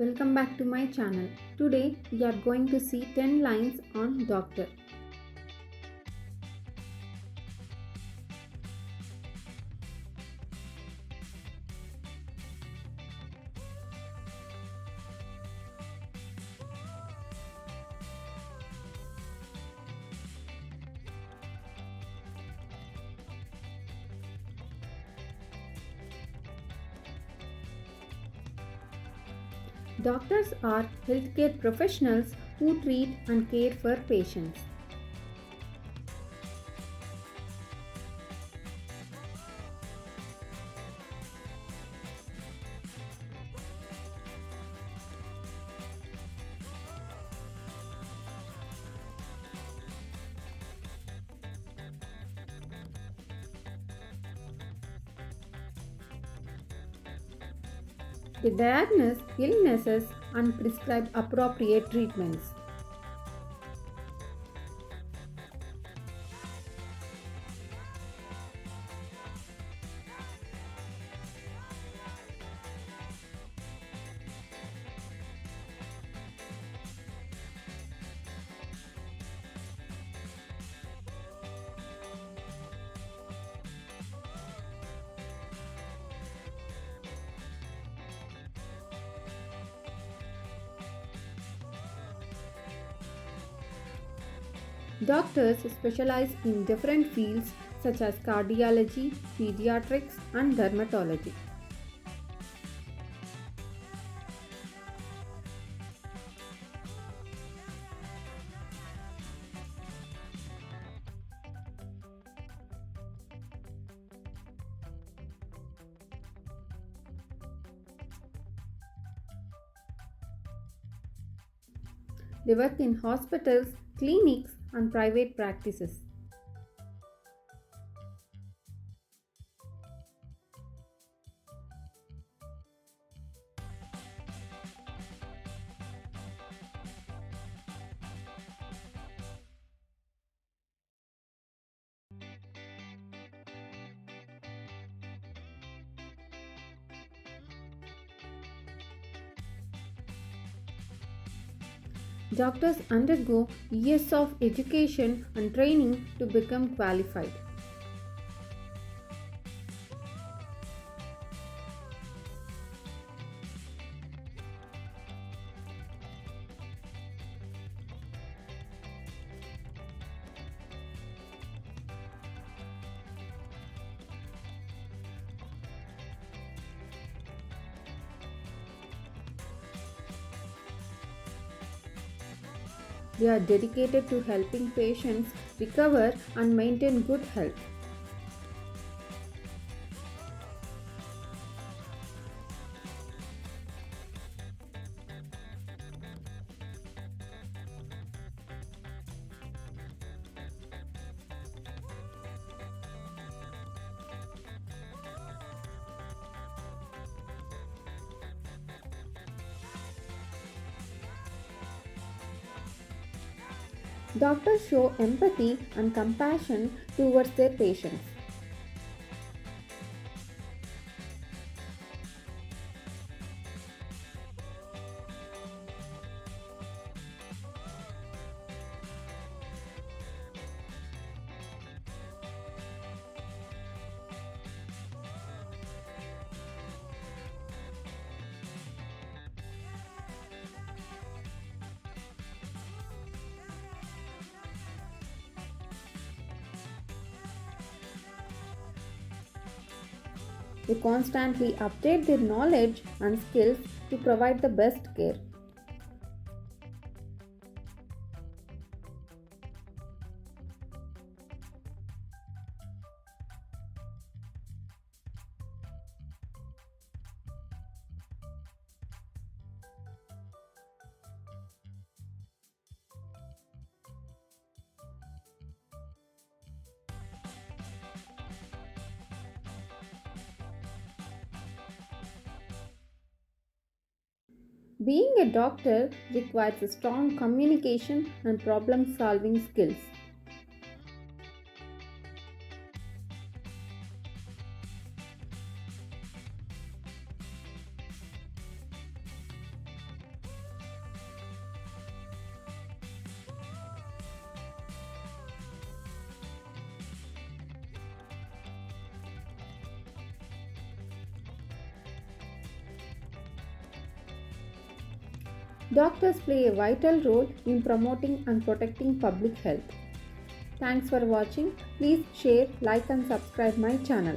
Welcome back to my channel. Today we are going to see 10 lines on doctor. Doctors are healthcare professionals who treat and care for patients. They diagnose illnesses and prescribe appropriate treatments. Doctors specialize in different fields such as cardiology, pediatrics, and dermatology. They work in hospitals, clinics, and private practices. Doctors undergo years of education and training to become qualified. They are dedicated to helping patients recover and maintain good health. Doctors show empathy and compassion towards their patients. They constantly update their knowledge and skills to provide the best care. Being a doctor requires a strong communication and problem solving skills. Doctors play a vital role in promoting and protecting public health. Thanks for watching. Please share, like and subscribe my channel.